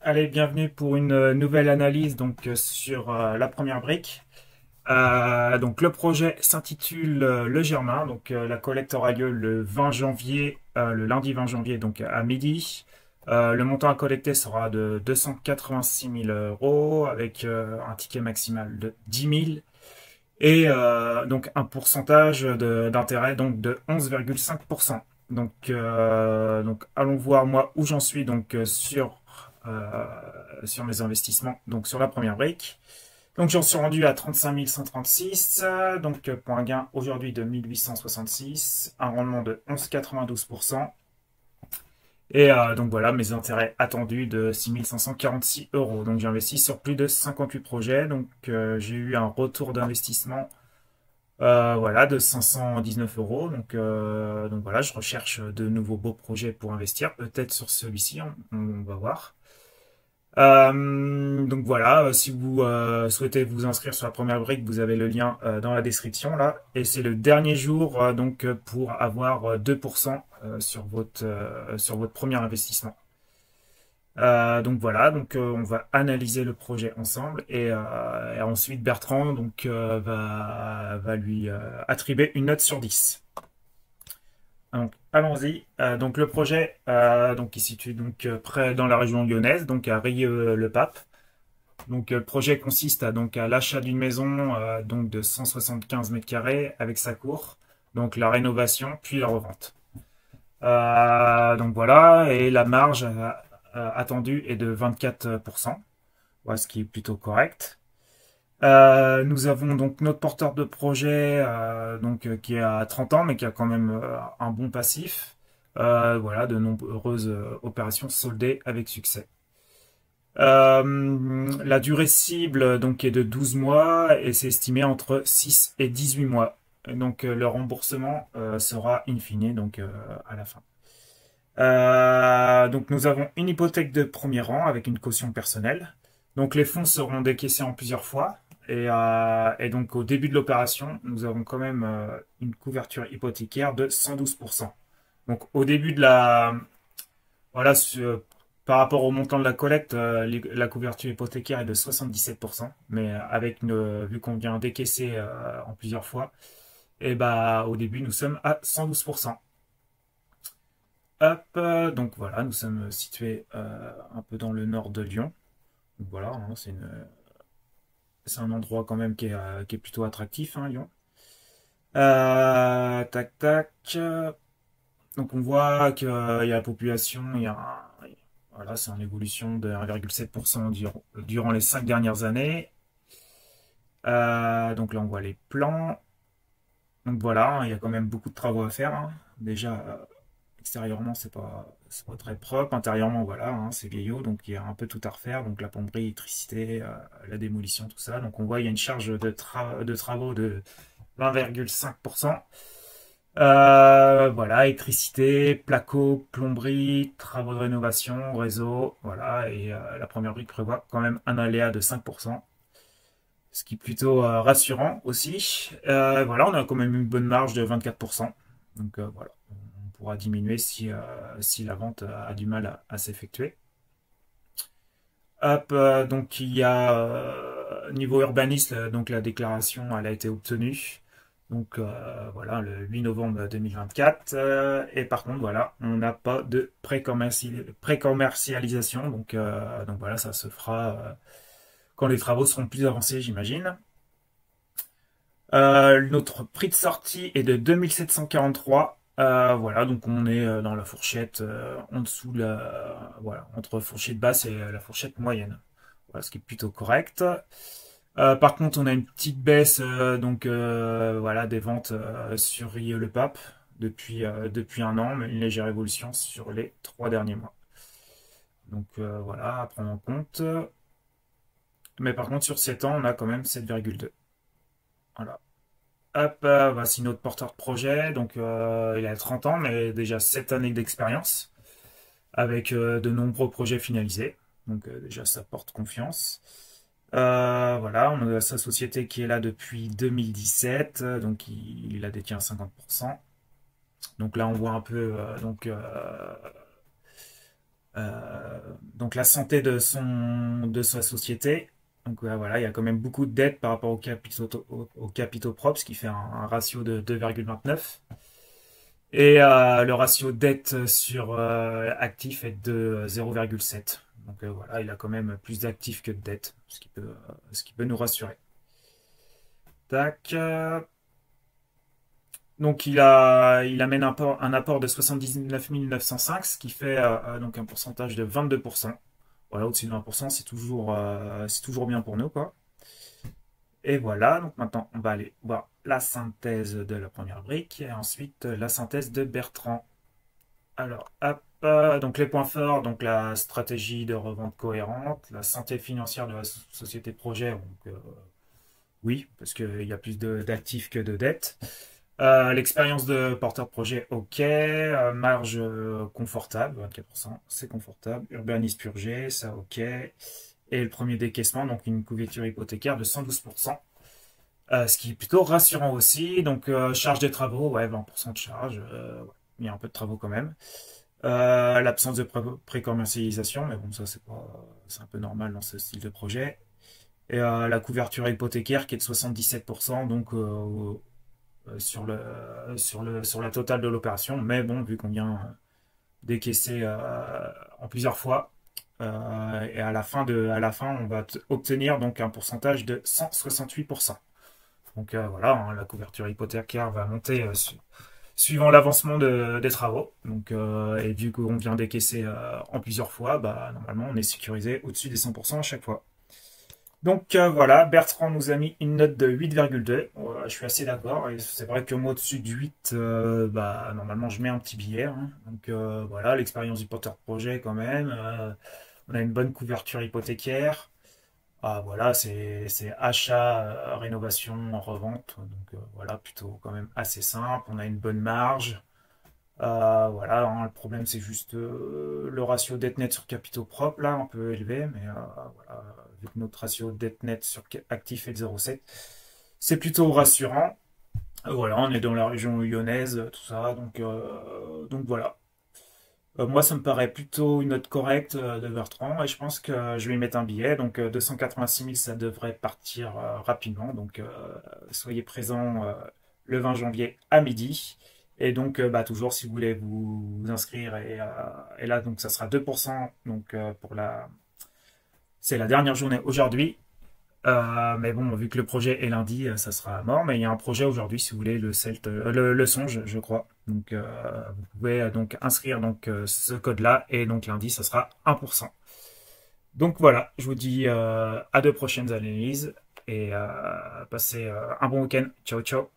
Allez, bienvenue pour une nouvelle analyse sur la première brique. Donc le projet s'intitule Le Germain. La collecte aura lieu le 20 janvier, le lundi 20 janvier donc à midi. Le montant à collecter sera de 286 000 euros avec un ticket maximal de 10 000 et donc un pourcentage d'intérêt donc de 11,5%. Donc allons voir moi où j'en suis euh, sur mes investissements, donc sur la première brique. Donc j'en suis rendu à 35 136, pour un gain aujourd'hui de 1866, un rendement de 11,92%. Et donc voilà mes intérêts attendus de 6 546 euros. Donc j'ai investi sur plus de 58 projets. J'ai eu un retour d'investissement voilà, de 519 euros. Donc voilà, je recherche de nouveaux beaux projets pour investir. Peut-être sur celui-ci, on va voir. Donc voilà, si vous souhaitez vous inscrire sur la première brique, vous avez le lien dans la description là. Et c'est le dernier jour pour avoir 2% sur votre premier investissement. Donc voilà, on va analyser le projet ensemble et ensuite Bertrand va lui attribuer une note sur 10. Donc allons-y. Donc le projet il se situe près dans la région lyonnaise, donc à Rieux-le-Pape. Le projet consiste à l'achat d'une maison de 175 mètres carrés avec sa cour, donc la rénovation puis la revente. Donc voilà, et la marge attendue est de 24%, voilà, ce qui est plutôt correct. Nous avons donc notre porteur de projet qui a 30 ans mais qui a quand même un bon passif. Voilà, de nombreuses opérations soldées avec succès. La durée cible est de 12 mois et c'est estimé entre 6 et 18 mois. Le remboursement sera in fine à la fin. Donc nous avons une hypothèque de premier rang avec une caution personnelle. Donc les fonds seront décaissés en plusieurs fois. Et donc au début de l'opération, nous avons quand même une couverture hypothécaire de 112%. Donc au début de la... Voilà, par rapport au montant de la collecte, la couverture hypothécaire est de 77%. Mais vu qu'on vient décaisser en plusieurs fois, et bah au début nous sommes à 112%. Hop, donc voilà, nous sommes situés un peu dans le nord de Lyon. Donc voilà, hein, c'est un endroit quand même qui est plutôt attractif, hein, Lyon. Tac, tac. Donc on voit qu'il y a la population, voilà, c'est en évolution de 1,7% durant les 5 dernières années. Donc là on voit les plans. Donc voilà, hein, il y a quand même beaucoup de travaux à faire, hein. Déjà, extérieurement, c'est pas très propre. Intérieurement, voilà, hein, c'est vieillot, donc il y a un peu tout à refaire. Donc la plomberie, l'électricité, la démolition, tout ça. Donc on voit il y a une charge de travaux de 20,5%. Voilà, électricité, placo, plomberie, travaux de rénovation, réseau, voilà. Et la première brique prévoit quand même un aléa de 5%. Ce qui est plutôt rassurant aussi. Voilà, on a quand même une bonne marge de 24%. Voilà, on pourra diminuer si la vente a du mal à s'effectuer. Hop, donc il y a niveau urbanisme, donc la déclaration elle a été obtenue. Voilà, le 8 novembre 2024. Et par contre, voilà, on n'a pas de pré-commercialisation. Donc voilà, ça se fera quand les travaux seront plus avancés, j'imagine. Notre prix de sortie est de 2743. Voilà, donc on est dans la fourchette en dessous de voilà, entre fourchette basse et la fourchette moyenne. Voilà, ce qui est plutôt correct. Par contre, on a une petite baisse voilà, des ventes sur Rieux-le-Pape depuis un an, mais une légère évolution sur les 3 derniers mois. Voilà, à prendre en compte. Mais par contre, sur 7 ans, on a quand même 7,2. Voilà. Hop, voici notre porteur de projet. Il a 30 ans, mais déjà 7 années d'expérience avec de nombreux projets finalisés. Déjà, ça porte confiance. Voilà, on a sa société qui est là depuis 2017, donc il la détient à 50%. Donc là, on voit un peu donc la santé de sa société. Donc voilà, il y a quand même beaucoup de dettes par rapport aux capitaux propres, ce qui fait un ratio de 2,29. Et le ratio dette sur actif est de 0,7. Donc voilà, il a quand même plus d'actifs que de dettes, ce qui peut nous rassurer. Tac. Donc il amène un apport de 79 905, ce qui fait donc un pourcentage de 22%. Voilà, au-dessus de 20%, c'est toujours bien pour nous, quoi. Et voilà, donc maintenant on va aller voir la synthèse de la première brique et ensuite la synthèse de Bertrand. Alors, hop, donc les points forts, donc la stratégie de revente cohérente, la santé financière de la société projet, donc oui, parce qu'il y a plus d'actifs que de dettes. L'expérience de porteur projet, ok. Marge confortable, 24%, c'est confortable. Urbanisme purgé, ça ok. Et le premier décaissement, donc une couverture hypothécaire de 112%. Ce qui est plutôt rassurant aussi. Donc charge des travaux, ouais, 20% de charge. Ouais, il y a un peu de travaux quand même. L'absence de pré-commercialisation, mais bon, ça c'est un peu normal dans ce style de projet. Et la couverture hypothécaire qui est de 77%, donc sur la totale de l'opération. Mais bon, vu qu'on vient décaisser en plusieurs fois, et à la fin, on va obtenir donc un pourcentage de 168%. Donc voilà, hein, la couverture hypothécaire va monter suivant l'avancement des travaux. Donc, et vu qu'on vient décaisser en plusieurs fois, bah, normalement on est sécurisé au-dessus des 100% à chaque fois. Donc voilà, Bertrand nous a mis une note de 8,2. Je suis assez d'accord. Et c'est vrai que moi au-dessus du 8, bah, normalement je mets un petit billet, hein. Donc voilà, l'expérience du porteur de projet quand même. On a une bonne couverture hypothécaire. Ah, voilà, c'est achat, rénovation, revente. Donc voilà, plutôt quand même assez simple. On a une bonne marge. Voilà, hein, le problème c'est juste le ratio dette nette sur capitaux propres, là, un peu élevé. Mais voilà, vu que notre ratio dette nette sur actif est de 0,7, c'est plutôt rassurant. Voilà, on est dans la région lyonnaise, tout ça. Donc voilà. Moi, ça me paraît plutôt une note correcte de Bertrand et je pense que je vais y mettre un billet. Donc 286 000, ça devrait partir rapidement. Donc soyez présents le 20 janvier à midi. Et donc bah, toujours si vous voulez vous inscrire et là donc ça sera 2%. Donc c'est la dernière journée aujourd'hui. Mais bon, vu que le projet est lundi, ça sera mort. Mais il y a un projet aujourd'hui, si vous voulez, le songe, je crois. Donc, vous pouvez donc inscrire donc ce code-là et donc lundi, ça sera 1%. Donc voilà, je vous dis à de prochaines analyses et passez un bon week-end. Ciao, ciao.